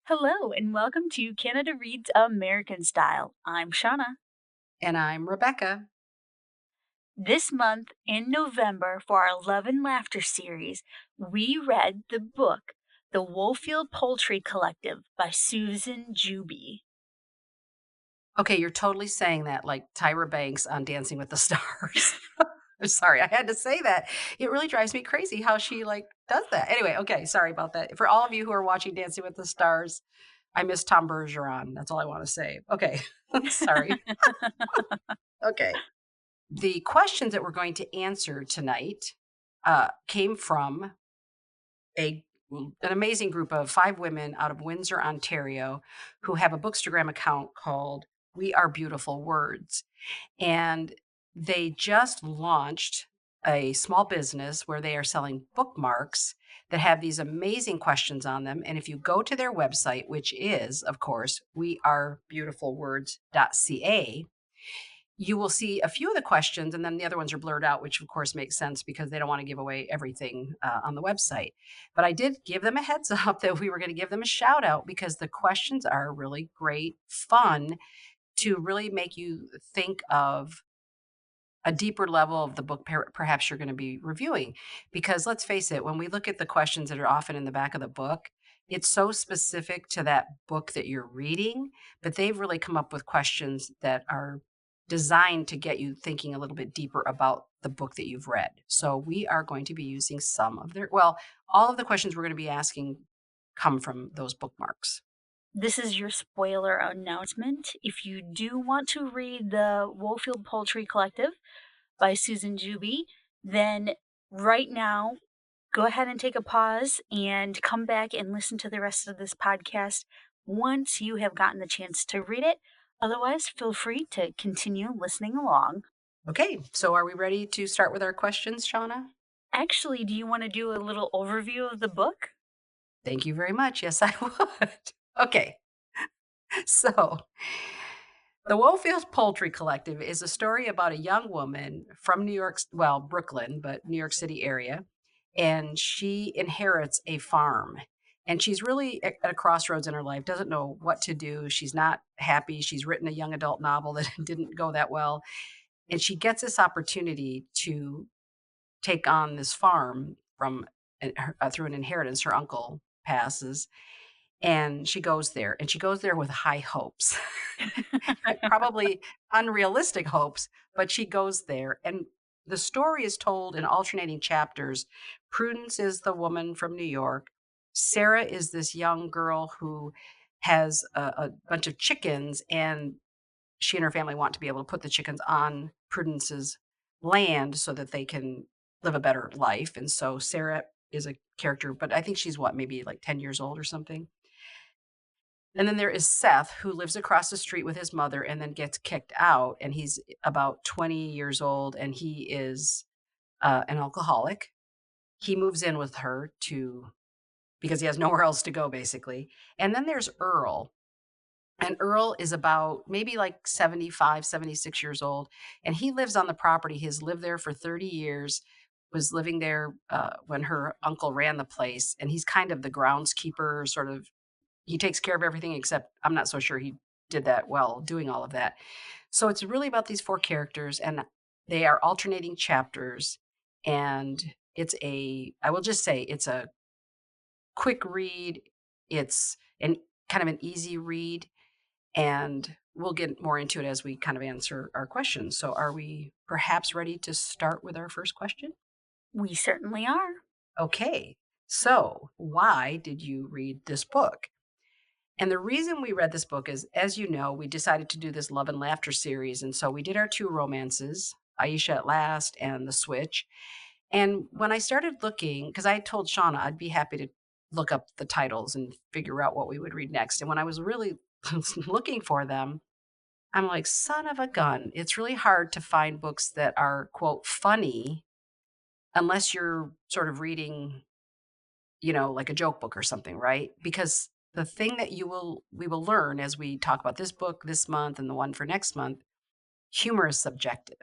Hello, and welcome to Canada Reads American Style. I'm Shauna. And I'm Rebecca. This month in November, for our Love and Laughter series, we read the book The Woefield Poultry Collective by Susan Juby. Okay, you're totally saying that like Tyra Banks on Dancing with the Stars. I'm sorry, I had to say that. It really drives me crazy how she does that. Anyway, okay, sorry about that. For all of you who are watching Dancing with the Stars, I miss Tom Bergeron. That's all I want to say. Okay, sorry. Okay. The questions that we're going to answer tonight came from a an amazing group of 5 women out of Windsor, Ontario, who have a Bookstagram account called We Are Beautiful Words. And they just launched a small business where they are selling bookmarks that have these amazing questions on them. And if you go to their website, which is, of course, wearebeautifulwords.ca, you will see a few of the questions, and then the other ones are blurred out, which of course makes sense because they don't want to give away everything on the website. But I did give them a heads up that we were going to give them a shout out because the questions are really great fun to really make you think of a deeper level of the book perhaps you're going to be reviewing. Because let's face it, when we look at the questions that are often in the back of the book, it's so specific to that book that you're reading, but they've really come up with questions that are designed to get you thinking a little bit deeper about the book that you've read. So we are going to be using some of all of the questions we're going to be asking come from those bookmarks. This is your spoiler announcement. If you do want to read the Woefield Poultry Collective by Susan Juby, then right now go ahead and take a pause and come back and listen to the rest of this podcast once you have gotten the chance to read it. Otherwise, feel free to continue listening along. Okay, so are we ready to start with our questions, Shauna? Actually, do you want to do a little overview of the book? Thank you very much. Yes, I would. Okay. So, the Woefield Poultry Collective is a story about a young woman from Brooklyn, but New York City area, and she inherits a farm. And she's really at a crossroads in her life, doesn't know what to do. She's not happy. She's written a young adult novel that didn't go that well. And she gets this opportunity to take on this farm through an inheritance. Her uncle passes, and she goes there, and she goes there with high hopes. Probably unrealistic hopes, but she goes there. And the story is told in alternating chapters. Prudence is the woman from New York. Sarah is this young girl who has a bunch of chickens, and she and her family want to be able to put the chickens on Prudence's land so that they can live a better life. And so Sarah is a character, but I think she's maybe like 10 years old or something. And then there is Seth, who lives across the street with his mother and then gets kicked out. And he's about 20 years old and he is an alcoholic. He moves in with her because he has nowhere else to go, basically. And then there's Earl. And Earl is about maybe like 75, 76 years old. And he lives on the property. He's lived there for 30 years, was living there when her uncle ran the place. And he's kind of the groundskeeper, sort of he takes care of everything except I'm not so sure he did that well doing all of that. So it's really about these 4 characters and they are alternating chapters and I will just say it's a quick read. It's an kind of an easy read and we'll get more into it as we kind of answer our questions. So are we perhaps ready to start with our first question? We certainly are. Okay. So, why did you read this book? And the reason we read this book is, as you know, we decided to do this Love and Laughter series. And so we did our 2 romances, Aisha at Last and The Switch. And when I started looking, because I told Shauna I'd be happy to look up the titles and figure out what we would read next. And when I was really looking for them, I'm like, son of a gun. It's really hard to find books that are, quote, funny unless you're sort of reading like a joke book or something, right? Because the thing that we will learn as we talk about this book this month and the one for next month, humor is subjective.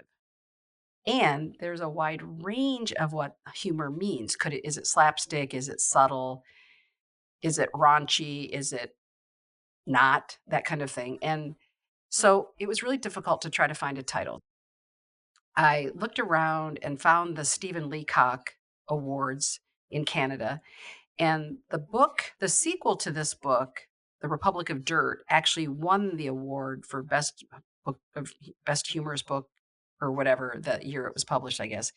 And there's a wide range of what humor means. Is it slapstick? Is it subtle? Is it raunchy? Is it not, that kind of thing. And so it was really difficult to try to find a title. I looked around and found the Stephen Leacock Awards in Canada. And the sequel to this book, The Republic of Dirt, actually won the award for best humorous book or whatever that year it was published, I guess.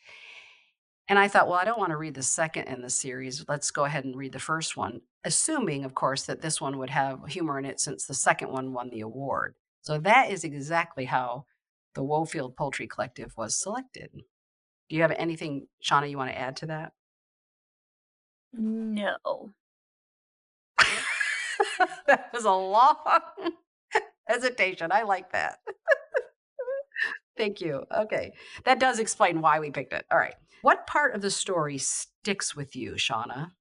And I thought, well, I don't want to read the second in the series. Let's go ahead and read the first one, assuming, of course, that this one would have humor in it since the second one won the award. So that is exactly how the Woefield Poultry Collective was selected. Do you have anything, Shauna, you want to add to that? No. That was a long hesitation. I like that. Thank you. Okay. That does explain why we picked it. All right. What part of the story sticks with you, Shauna?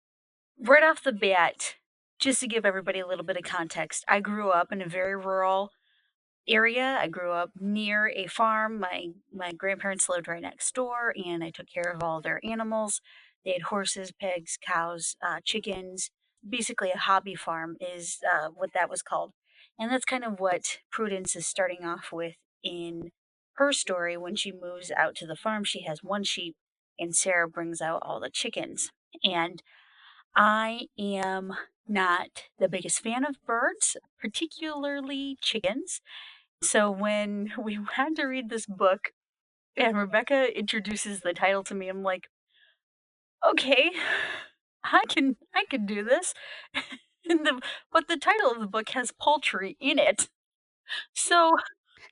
Right off the bat, just to give everybody a little bit of context, I grew up in a very rural area. I grew up near a farm. My grandparents lived right next door, and I took care of all their animals. They had horses, pigs, cows, chickens. Basically, a hobby farm is what that was called, and that's kind of what Prudence is starting off with in her story. When she moves out to the farm, she has one sheep, and Sarah brings out all the chickens. And I am not the biggest fan of birds, particularly chickens. So when we had to read this book and Rebecca introduces the title to me, I'm like, okay, I can do this. But the title of the book has poultry in it. So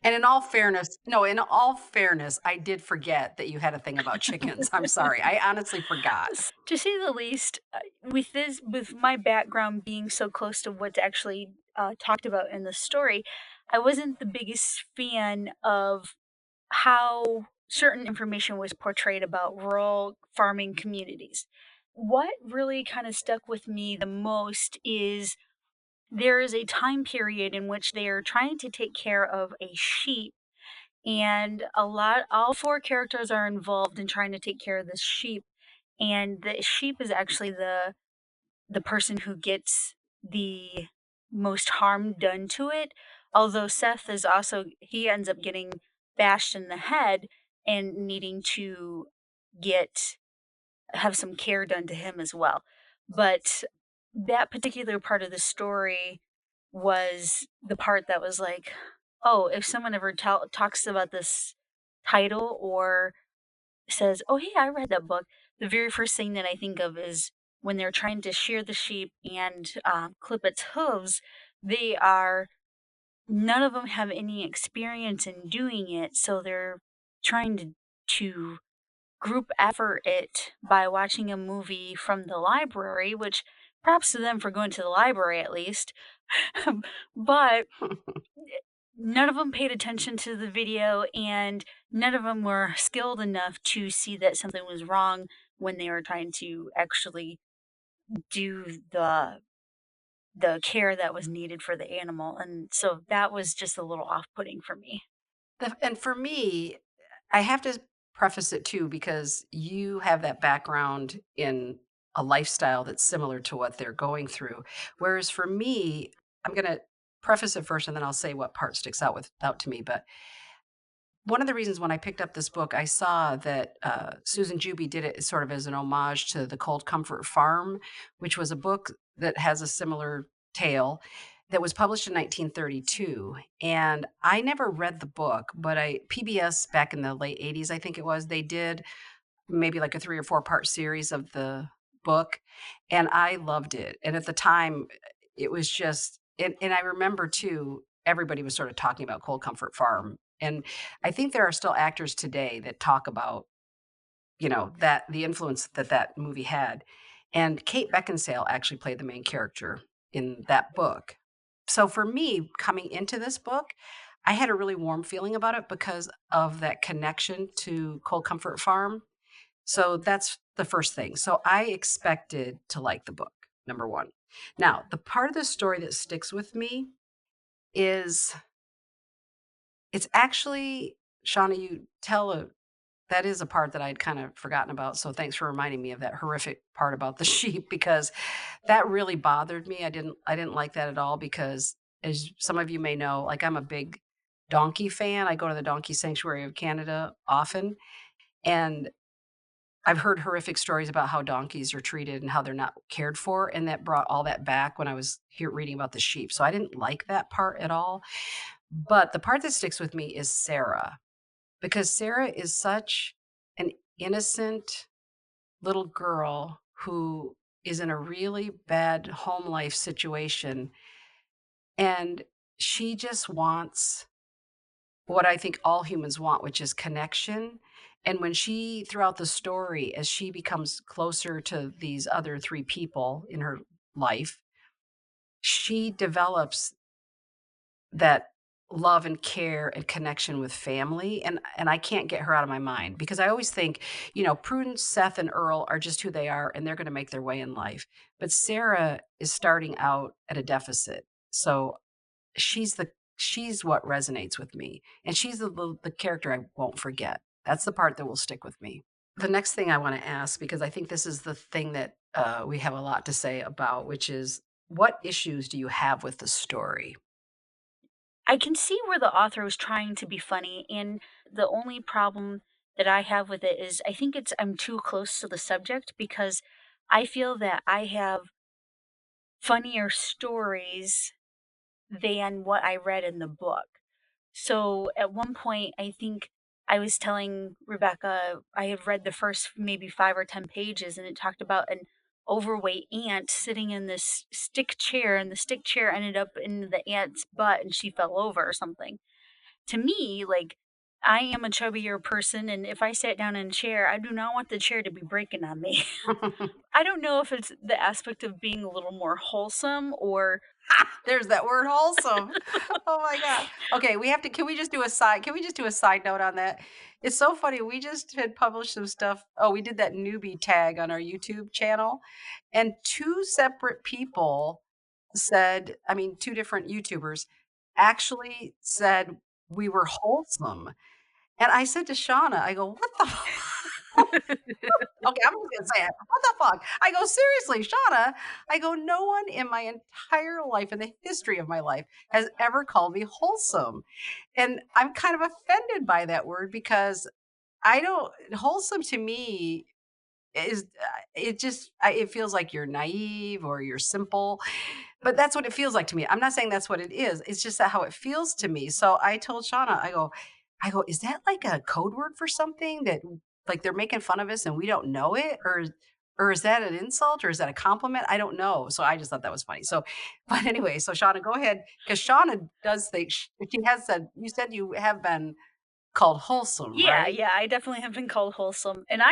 And in all fairness, no, in all fairness, I did forget that you had a thing about chickens. I'm sorry. I honestly forgot. to say the least, with my background being so close to what's actually talked about in the story, I wasn't the biggest fan of how certain information was portrayed about rural farming communities. What really kind of stuck with me the most is there is a time period in which they are trying to take care of a sheep, and all four characters are involved in trying to take care of this sheep, and the sheep is actually the person who gets the most harm done to it. Although Seth is also, he ends up getting bashed in the head and needing to get have some care done to him as well. But that particular part of the story was the part that was like, oh, if someone ever talks about this title or says, "Oh, hey, I read that book," the very first thing that I think of is when they're trying to shear the sheep and clip its hooves. They are None of them have any experience in doing it, so they're trying to group effort it by watching a movie from the library, which props to them for going to the library at least. But none of them paid attention to the video, and none of them were skilled enough to see that something was wrong when they were trying to actually do the care that was needed for the animal. And so that was just a little off-putting for me. And for me, I have to preface it too, because you have that background in a lifestyle that's similar to what they're going through. Whereas for me, I'm going to preface it first and then I'll say what part sticks out to me. But one of the reasons when I picked up this book, I saw that Susan Juby did it sort of as an homage to The Cold Comfort Farm, which was a book that has a similar tale that was published in 1932. And I never read the book, but PBS back in the late 80s, I think it was, they did maybe like a 3 or 4 part series of the book, and I loved it. And at the time, it was just and I remember too, everybody was sort of talking about Cold Comfort Farm, and I think there are still actors today that talk about, that the influence that that movie had, and Kate Beckinsale actually played the main character in that book. So for me, coming into this book, I had a really warm feeling about it because of that connection to Cold Comfort Farm. So that's the first thing. So I expected to like the book, number one. Now, the part of the story that sticks with me is it's actually, Shauna, that is a part that I'd kind of forgotten about. So thanks for reminding me of that horrific part about the sheep because that really bothered me. I didn't like that at all because as some of you may know, like, I'm a big donkey fan. I go to the Donkey Sanctuary of Canada often, and I've heard horrific stories about how donkeys are treated and how they're not cared for, and that brought all that back when I was here reading about the sheep. So I didn't like that part at all. But the part that sticks with me is Sarah, because Sarah is such an innocent little girl who is in a really bad home life situation, and she just wants what I think all humans want, which is connection. And when she, throughout the story, as she becomes closer to these other three people in her life, she develops that love and care and connection with family. And I can't get her out of my mind because I always think, Prudence, Seth, and Earl are just who they are and they're going to make their way in life. But Sarah is starting out at a deficit. So she's what resonates with me, and she's the character I won't forget. That's the part that will stick with me. The next thing I wanna ask, because I think this is the thing that, we have a lot to say about, which is, what issues do you have with the story? I can see where the author was trying to be funny, and the only problem that I have with it is I think I'm too close to the subject because I feel that I have funnier stories than what I read in the book. So at one point, I think I was telling Rebecca I had read the first maybe 5 or 10 pages, and it talked about an overweight ant sitting in this stick chair, and the stick chair ended up in the ant's butt, and she fell over or something. To me, like, I am a chubbier person, and if I sat down in a chair, I do not want the chair to be breaking on me. I don't know if it's the aspect of being a little more wholesome or There's that word wholesome. Oh my god. Okay, we have to can we just do a side note on that? It's so funny, we just had published some stuff. Oh, we did that newbie tag on our YouTube channel, and 2 separate people said, I mean, 2 different YouTubers actually said we were wholesome. And I said to Shauna, I go, "What the Okay, I'm just gonna say it. What the fuck?" I go, "Seriously, Shauna?" I go, "No one in my entire life, in the history of my life, has ever called me wholesome." And I'm kind of offended by that word because I don't wholesome to me is it just it feels like you're naive or you're simple, but that's what it feels like to me. I'm not saying that's what it is. It's just that how it feels to me. So I told Shauna, I go, is that like a code word for something that like they're making fun of us and we don't know it, or is that an insult or is that a compliment? I don't know. So I just thought that was funny. So, but anyway, so Shauna, go ahead because Shauna does think she has said you said you have been called wholesome, Yeah, right? yeah, I definitely have been called wholesome, and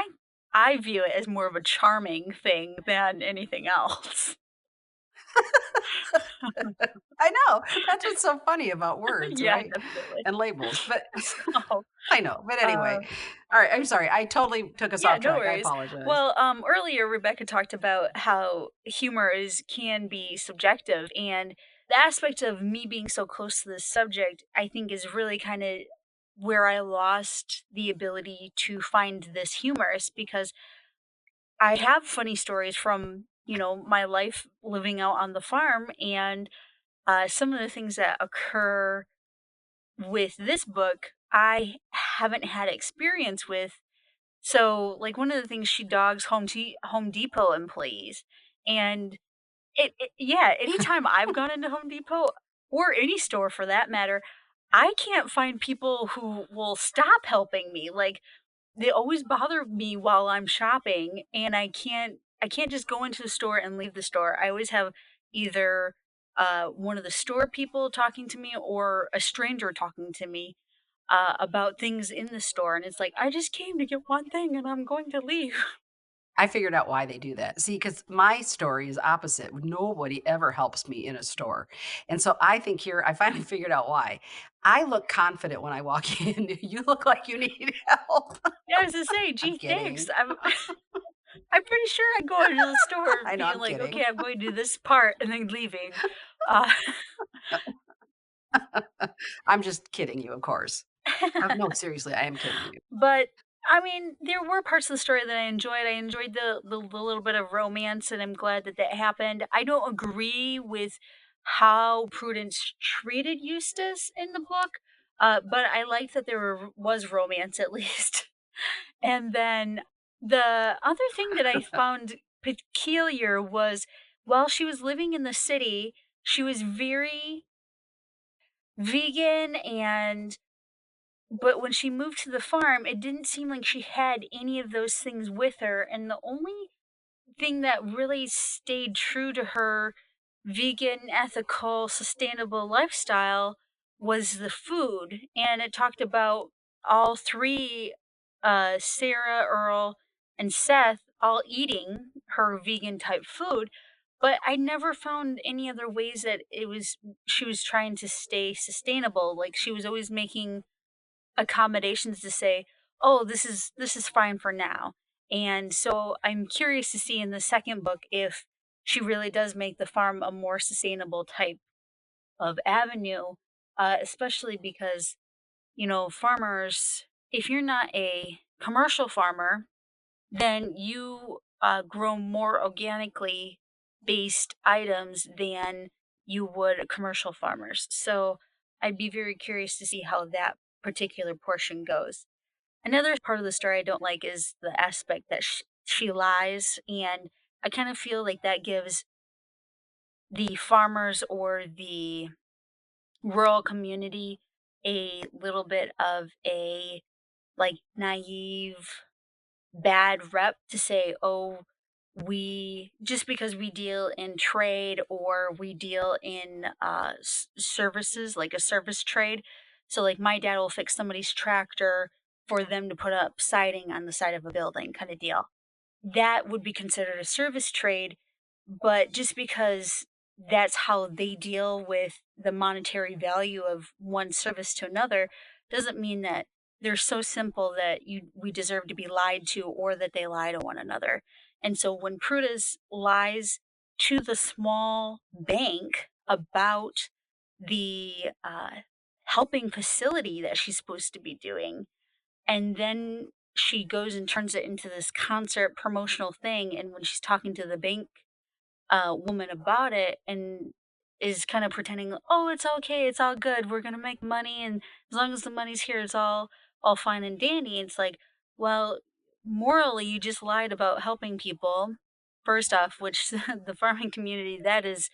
I view it as more of a charming thing than anything else. I know. That's what's so funny about words, Yeah, right? definitely. And labels. But So, I know. But uh anyway. All right. I'm sorry. I totally took us yeah, off no track. I worries. apologize. Well, earlier Rebecca talked about how humor is can be subjective, and the aspect of me being so close to this subject, I think, is really kind of where I lost the ability to find this humorous because I have funny stories from my life living out on the farm, and some of the things that occur with this book, I haven't had experience with. So, like, one of the things, she dogs Home Depot employees, and yeah, anytime I've gone into Home Depot or any store for that matter, I can't find people who will stop helping me. Like, they always bother me while I'm shopping, and I can't just go into the store and leave the store. I always have either one of the store people talking to me or a stranger talking to me about things in the store, and it's like, I just came to get one thing and I'm going to leave. I figured out why they do that. See, because my story is opposite. Nobody ever helps me in a store. And so I think here, I finally figured out why. I look confident when I walk in. You look like you need help. Yeah, I was to say, I'm gee, thanks. kidding. I'm pretty sure I go into the store I know, being I'm like, kidding. okay, I'm going to do this part and then leaving. Uh, I'm just kidding you, of course. No, seriously, I am kidding you. But, I mean, there were parts of the story that I enjoyed. I enjoyed the little bit of romance, and I'm glad that that happened. I don't agree with how Prudence treated Eustace in the book, but I liked that was romance at least. And then the other thing that I found peculiar was while she was living in the city, she was very vegan and but when she moved to the farm, it didn't seem like she had any of those things with her. And the only thing that really stayed true to her vegan, ethical, sustainable lifestyle was the food. And it talked about all three, Sarah, Earl, and Seth, all eating her vegan type food. But I never found any other ways that she was trying to stay sustainable. Like she was always making accommodations to say, "Oh, this is fine for now." And so I'm curious to see in the second book if she really does make the farm a more sustainable type of avenue, especially because farmers. If you're not a commercial farmer, then you grow more organically based items than you would commercial farmers. So I'd be very curious to see how that particular portion goes. Another part of the story I don't like is the aspect that she lies, and I kind of feel like that gives the farmers or the rural community a little bit of a like naive bad rep to say, oh, we just because we deal in trade or we deal in services like a service trade. So, like, my dad will fix somebody's tractor for them to put up siding on the side of a building, kind of deal. That would be considered a service trade, but just because that's how they deal with the monetary value of one service to another doesn't mean that they're so simple that we deserve to be lied to or that they lie to one another. And so when Prudence lies to the small bank about the helping facility that she's supposed to be doing, and then she goes and turns it into this concert promotional thing, and when she's talking to the bank woman about it and is kind of pretending, oh, it's okay, it's all good, we're gonna make money, and as long as the money's here, it's all fine and dandy. It's like, well, morally, you just lied about helping people. First off, which the farming community, that is,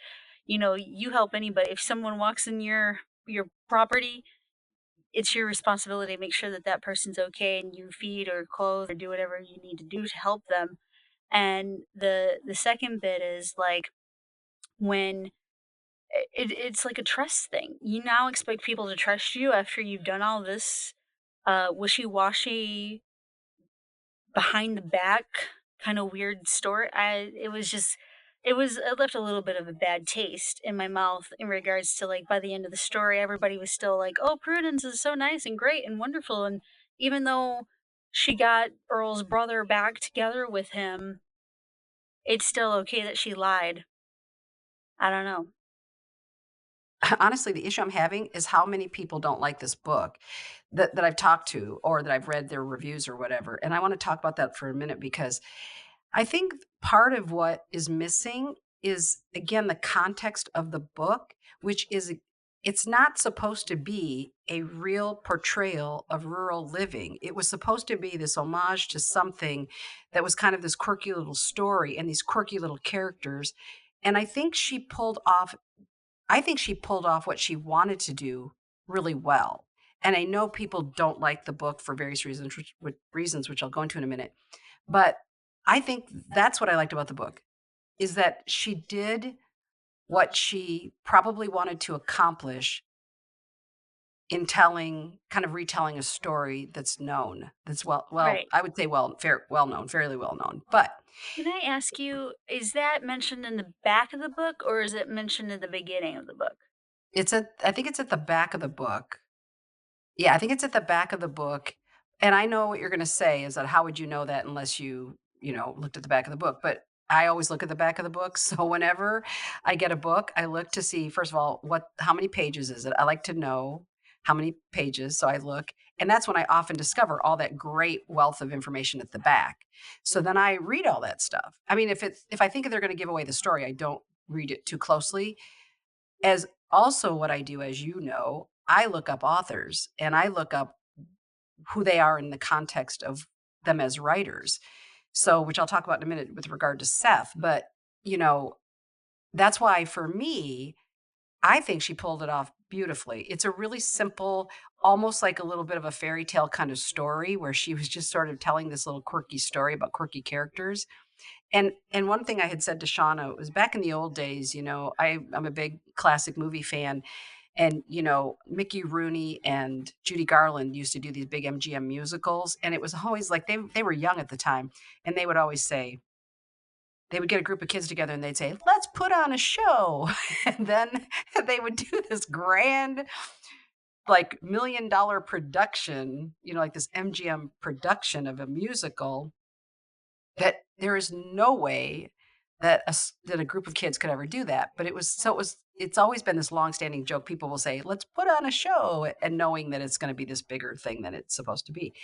you help anybody. If someone walks in your property, it's your responsibility to make sure that that person's okay and you feed or clothe or do whatever you need to do to help them. And the second bit is like when it's like a trust thing. You now expect people to trust you after you've done all this wishy-washy, behind the back, kind of weird story. It left a little bit of a bad taste in my mouth in regards to, like, by the end of the story, everybody was still like, "Oh, Prudence is so nice and great and wonderful," and even though she got Earl's brother back together with him, it's still okay that she lied. I don't know. Honestly, the issue I'm having is how many people don't like this book that I've talked to or that I've read their reviews or whatever. And I want to talk about that for a minute because I think part of what is missing is, again, the context of the book, which is it's not supposed to be a real portrayal of rural living. It was supposed to be this homage to something that was kind of this quirky little story and these quirky little characters. And I think she pulled off what she wanted to do really well. And I know people don't like the book for various reasons, which I'll go into in a minute. But I think that's what I liked about the book is that she did what she probably wanted to accomplish in retelling a story that's known, that's Right. I would say well known, fairly well known. But Can I ask you, is that mentioned in the back of the book or is it mentioned in the beginning of the book? I think it's at the back of the book. Yeah, I think it's at the back of the book, and I know what you're gonna say is that how would you know that unless looked at the back of the book, but I always look at the back of the book, so whenever I get a book, I look to see, first of all, how many pages is it? I like to know how many pages, so I look, and that's when I often discover all that great wealth of information at the back. So then I read all that stuff. I mean, if I think they're gonna give away the story, I don't read it too closely, As also what I do, as you know, I look up authors and I look up who they are in the context of them as writers. So, which I'll talk about in a minute with regard to Seth, but, you know, that's why for me, I think she pulled it off beautifully. It's a really simple, almost like a little bit of a fairy tale kind of story where she was just sort of telling this little quirky story about quirky characters. And one thing I had said to Shauna was back in the old days, I'm a big classic movie fan. And, Mickey Rooney and Judy Garland used to do these big MGM musicals. And it was always like they were young at the time. And they would always say, they would get a group of kids together and they'd say, let's put on a show. And then they would do this grand, like $1 million production, like this MGM production of a musical that there is no way that that a group of kids could ever do that. But it's always been this longstanding joke. People will say, let's put on a show, and knowing that it's going to be this bigger thing than it's supposed to be.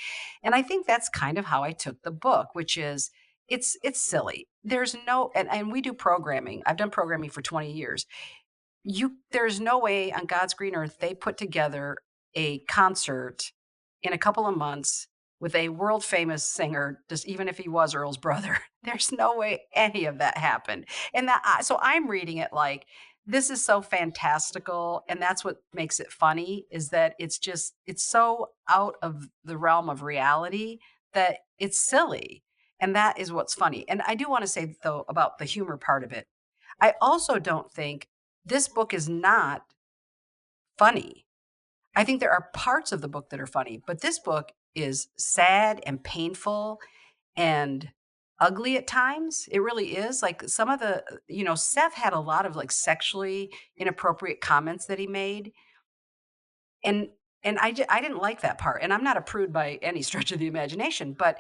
And I think that's kind of how I took the book, which is it's silly. There's no and we do programming. I've done programming for 20 years. There's no way on God's green earth they put together a concert in a couple of months with a world famous singer, just even if he was Earl's brother. There's no way any of that happened. And so I'm reading it like this is so fantastical, and that's what makes it funny is that it's so out of the realm of reality that it's silly. And that is what's funny. And I do want to say though about the humor part of it. I also don't think this book is not funny. I think there are parts of the book that are funny, but this book is sad and painful and ugly at times. It really is. Like some of Seth had a lot of like sexually inappropriate comments that he made. And I didn't like that part. And I'm not a prude by any stretch of the imagination, but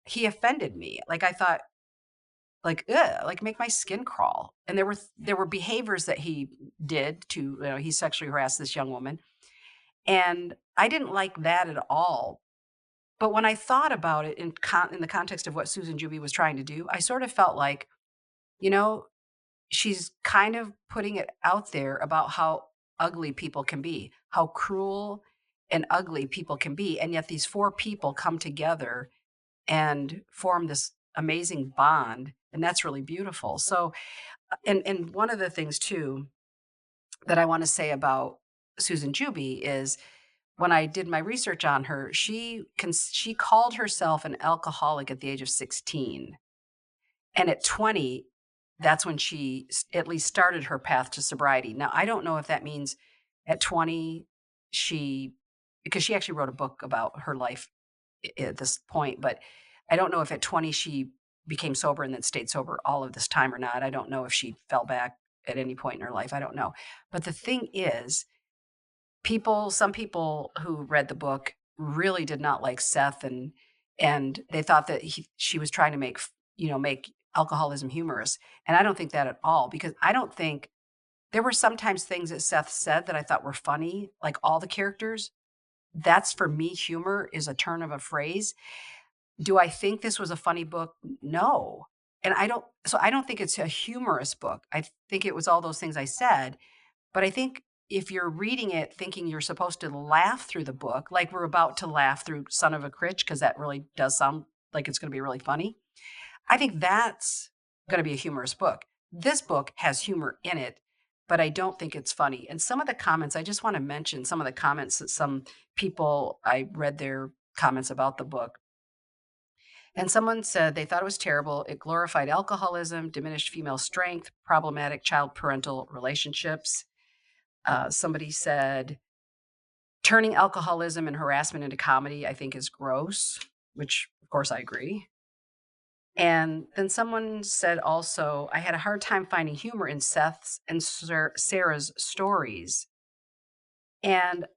he offended me. Like I thought, like, ugh, like make my skin crawl. And there were behaviors that he did to, he sexually harassed this young woman. And I didn't like that at all. But when I thought about it in the context of what Susan Juby was trying to do, I sort of felt like, you know, she's kind of putting it out there about how ugly people can be, how cruel and ugly people can be. And yet these four people come together and form this amazing bond. And that's really beautiful. So, and one of the things too that I want to say about Susan Juby is when I did my research on her, she called herself an alcoholic at the age of 16. And at 20, that's when she at least started her path to sobriety. Now, I don't know if that means at 20 she because she actually wrote a book about her life at this point, but I don't know if at 20 she became sober and then stayed sober all of this time or not. I don't know if she fell back at any point in her life. I don't know. But the thing is, some people who read the book really did not like Seth, and they thought that she was trying to make alcoholism humorous. And I don't think that at all, because I don't think there were sometimes things that Seth said that I thought were funny, like all the characters. That's for me, humor is a turn of a phrase. Do I think this was a funny book? No. And I don't think it's a humorous book. I think it was all those things I said, but I think if you're reading it thinking you're supposed to laugh through the book, like we're about to laugh through Son of a Critch, because that really does sound like it's going to be really funny, I think that's going to be a humorous book. This book has humor in it, but I don't think it's funny. And some of the comments, I just want to mention some of the comments that some people, I read their comments about the book. And someone said they thought it was terrible. It glorified alcoholism, diminished female strength, problematic child parental relationships. Somebody said, turning alcoholism and harassment into comedy, I think, is gross, which, of course, I agree. And then someone said also, I had a hard time finding humor in Seth's and Sarah's stories. And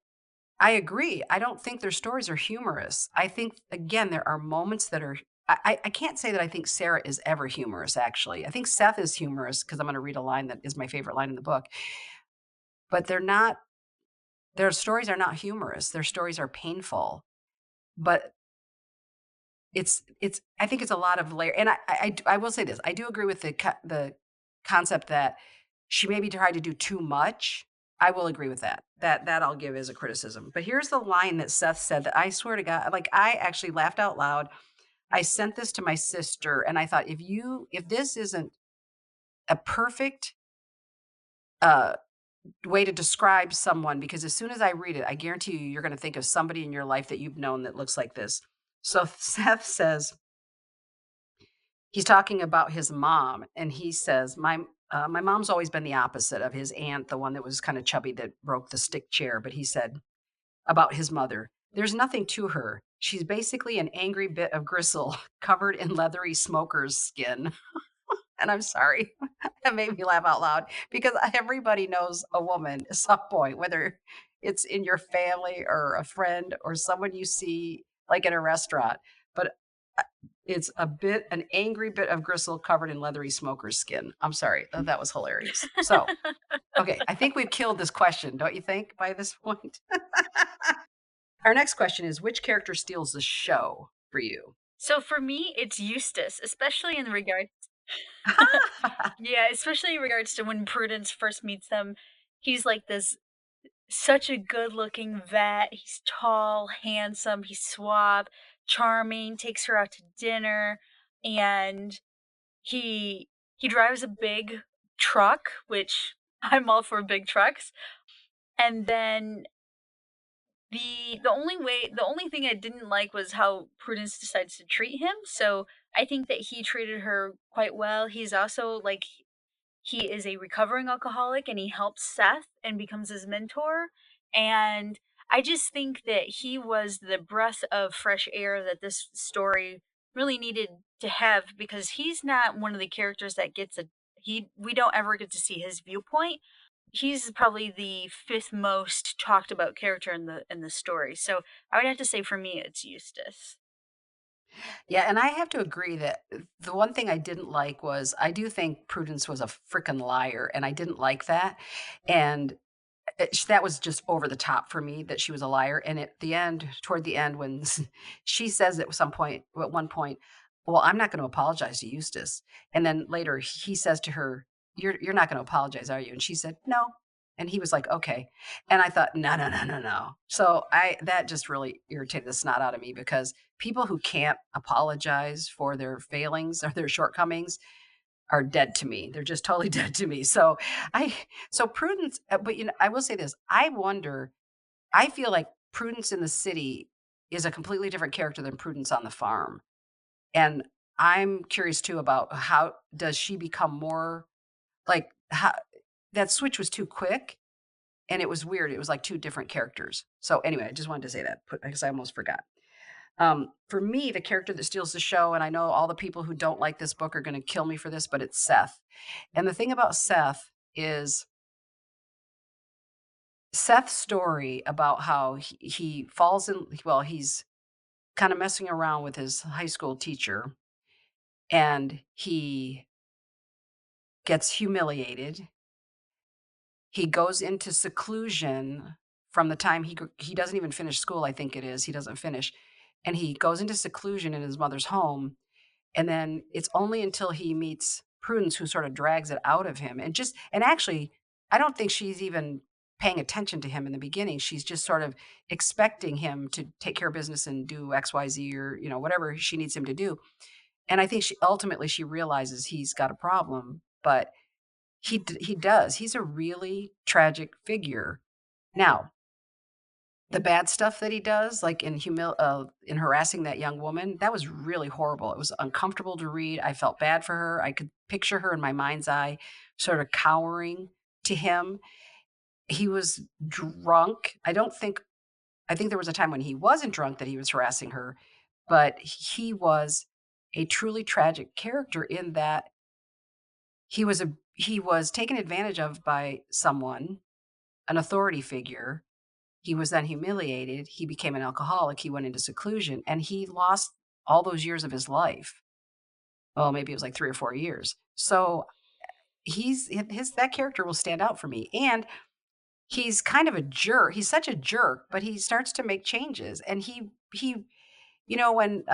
I agree. I don't think their stories are humorous. I think, again, there are moments that are. I can't say that I think Sarah is ever humorous, actually. I think Seth is humorous because I'm going to read a line that is my favorite line in the book. But they're not, their stories are not humorous. Their stories are painful. But I think it's a lot of layer. And I will say this, I do agree with the concept that she maybe tried to do too much. I will agree with that. That I'll give as a criticism. But here's the line that Seth said that I swear to God, like I actually laughed out loud. I sent this to my sister and I thought if this isn't a perfect uh way to describe someone, because as soon as I read it, I guarantee you you're going to think of somebody in your life that you've known that looks like this. So Seth says, he's talking about his mom, and he says, my mom's always been the opposite of his aunt, the one that was kind of chubby that broke the stick chair. But he said about his mother, there's nothing to her. She's basically an angry bit of gristle covered in leathery smoker's skin. And I'm sorry, that made me laugh out loud because everybody knows a woman at some point, whether it's in your family or a friend or someone you see like in a restaurant. But it's an angry bit of gristle covered in leathery smoker's skin. I'm sorry. That was hilarious. So, okay, I think we've killed this question, don't you think, by this point? Our next question is, which character steals the show for you? So for me, it's Eustace, especially in regard yeah, especially in regards to when Prudence first meets them. He's like this such a good-looking vet. He's tall, handsome, he's suave, charming, takes her out to dinner, and he drives a big truck, which I'm all for big trucks. And then the only thing I didn't like was how Prudence decides to treat him. So I think that he treated her quite well. He's also like he is a recovering alcoholic and he helps Seth and becomes his mentor. And I just think that he was the breath of fresh air that this story really needed to have, because he's not one of the characters that gets a he we don't ever get to see his viewpoint. He's probably the fifth most talked about character in the story. So I would have to say for me it's Eustace. Yeah, and I have to agree that the one thing I didn't like was I do think Prudence was a freaking liar, and I didn't like that. And that was just over the top for me that she was a liar. And at the end, toward the end, when she says at one point, well, I'm not going to apologize to Eustace. And then later he says to her, you're not going to apologize, are you? And she said, no. And he was like, okay. And I thought, no, no, no, no, no. So that just really irritated the snot out of me because people who can't apologize for their failings or their shortcomings are dead to me. They're just totally dead to me. I so Prudence, but I will say this. I feel like Prudence in the city is a completely different character than Prudence on the farm. And I'm curious too about how does she become more like how that switch was too quick and it was weird. It was like two different characters. So anyway, I just wanted to say that because I almost forgot. For me, the character that steals the show, and I know all the people who don't like this book are going to kill me for this, but it's Seth. And the thing about Seth is Seth's story about how he falls in, well, he's kind of messing around with his high school teacher and he gets humiliated. He goes into seclusion from the time he doesn't even finish school, I think it is. He doesn't finish. And he goes into seclusion in his mother's home. And then it's only until he meets Prudence who sort of drags it out of him. And actually, I don't think she's even paying attention to him in the beginning. She's just sort of expecting him to take care of business and do XYZ or, whatever she needs him to do. And I think she realizes he's got a problem, but he does. He's a really tragic figure. Now, the bad stuff that he does, like in harassing that young woman, that was really horrible. It was uncomfortable to read. I felt bad for her. I could picture her in my mind's eye, sort of cowering to him. He was drunk. I think there was a time when he wasn't drunk that he was harassing her, but he was a truly tragic character in that he was taken advantage of by someone, an authority figure. He was then humiliated, he became an alcoholic, he went into seclusion, and he lost all those years of his life. Well, maybe it was like 3 or 4 years. So, his that character will stand out for me, and he's kind of a jerk. He's such a jerk, but he starts to make changes, and he when,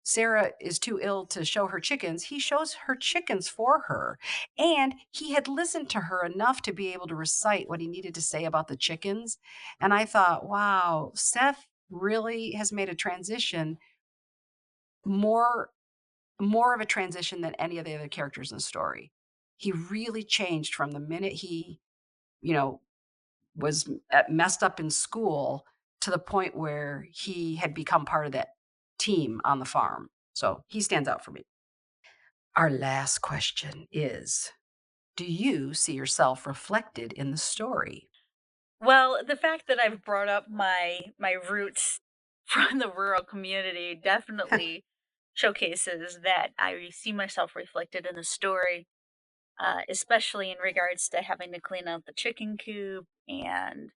Sarah is too ill to show her chickens, he shows her chickens for her. And he had listened to her enough to be able to recite what he needed to say about the chickens. And I thought, wow, Seth really has made a transition, more more of a transition than any of the other characters in the story. He really changed from the minute he, you know, was messed up in school to the point where he had become part of that team on the farm. So he stands out for me. Our last question is, do you see yourself reflected in the story? Well, the fact that I've brought up my roots from the rural community definitely showcases that I see myself reflected in the story, especially in regards to having to clean out the chicken coop and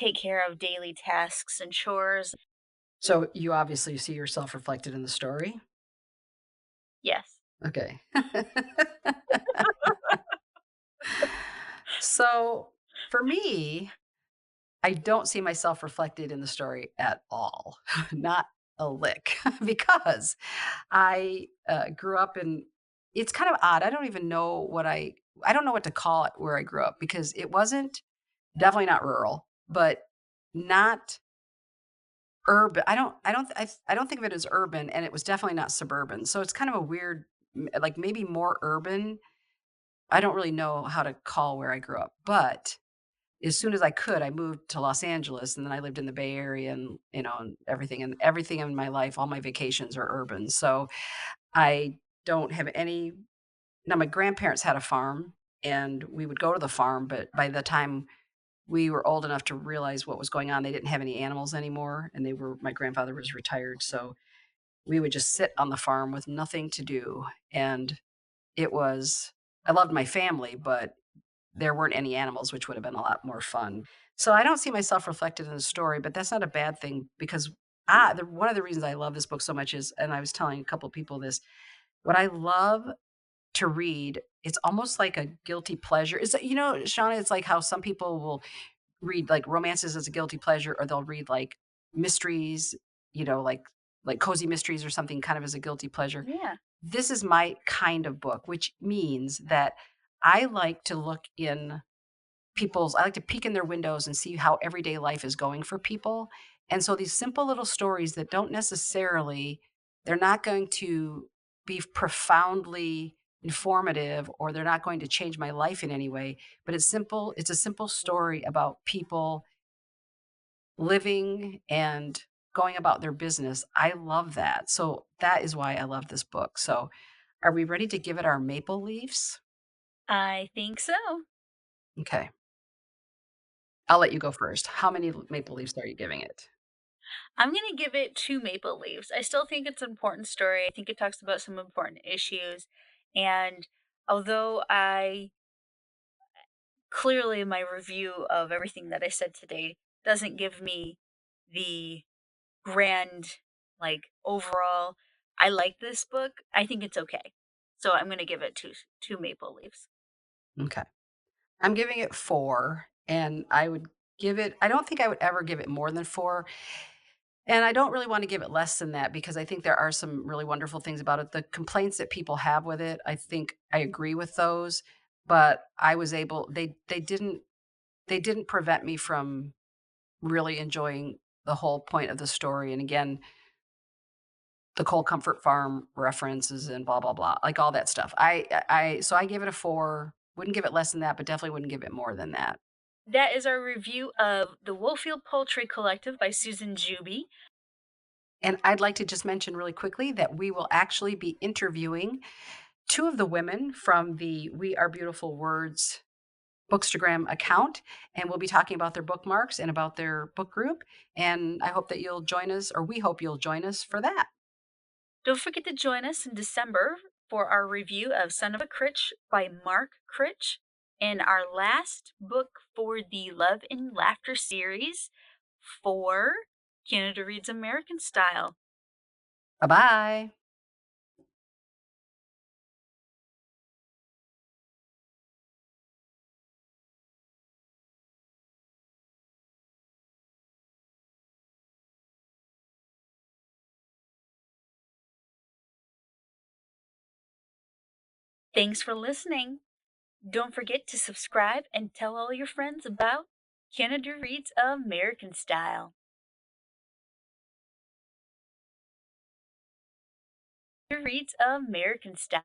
take care of daily tasks and chores. So you obviously see yourself reflected in the story? Yes. Okay. So for me, I don't see myself reflected in the story at all, not a lick, because I grew up in, it's kind of odd. I don't even know I don't know what to call it where I grew up because it wasn't, definitely not rural, but not urban. I don't think of it as urban, and it was definitely not suburban. So it's kind of a weird, like maybe more urban. I don't really know how to call where I grew up, but as soon as I could, I moved to Los Angeles, and then I lived in the Bay Area, and, and everything in my life, all my vacations are urban. So I don't have any. Now my grandparents had a farm, and we would go to the farm, but by the time we were old enough to realize what was going on, they didn't have any animals anymore, and my grandfather was retired, so we would just sit on the farm with nothing to do, and it was, I loved my family, but there weren't any animals, which would have been a lot more fun. So I don't see myself reflected in the story, but that's not a bad thing because one of the reasons I love this book so much is, and I was telling a couple people this, what I love to read, it's almost like a guilty pleasure. Is Shauna, it's like how some people will read like romances as a guilty pleasure, or they'll read like mysteries, like cozy mysteries or something kind of as a guilty pleasure. Yeah. This is my kind of book, which means that I like to look in I like to peek in their windows and see how everyday life is going for people. And so these simple little stories that don't necessarily, they're not going to be profoundly informative, or they're not going to change my life in any way, but it's a simple story about people living and going about their business. I love that. So that is why I love this book. So are we ready to give it our maple leaves? I think so. Okay. I'll let you go first. How many maple leaves are you giving it? I'm gonna give it 2 maple leaves. I still think it's an important story. I think it talks about some important issues, and although I clearly my review of everything that I said today doesn't give me the grand, like, overall, I like this book, I think it's okay. So I'm gonna give it 2 maple leaves. Okay. I'm giving it 4, and I don't think I would ever give it more than 4, and I don't really wanna give it less than that because I think there are some really wonderful things about it. The complaints that people have with it, I think I agree with those, but I was able they didn't prevent me from really enjoying the whole point of the story, and again, the Cold Comfort Farm references and blah, blah, blah, like all that stuff. So I gave it a 4, wouldn't give it less than that, but definitely wouldn't give it more than that. That is our review of The Woefield Poultry Collective by Susan Juby. And I'd like to just mention really quickly that we will actually be interviewing 2 of the women from the We Are Beautiful Words Bookstagram account, and we'll be talking about their bookmarks and about their book group, and I hope that you'll join us, or we hope you'll join us for that. Don't forget to join us in December for our review of Son of a Critch by Mark Critch, and our last book for the Love and Laughter series for Canada Reads American Style. Bye-bye. Thanks for listening. Don't forget to subscribe and tell all your friends about Canada Reads American Style. Reads American Style.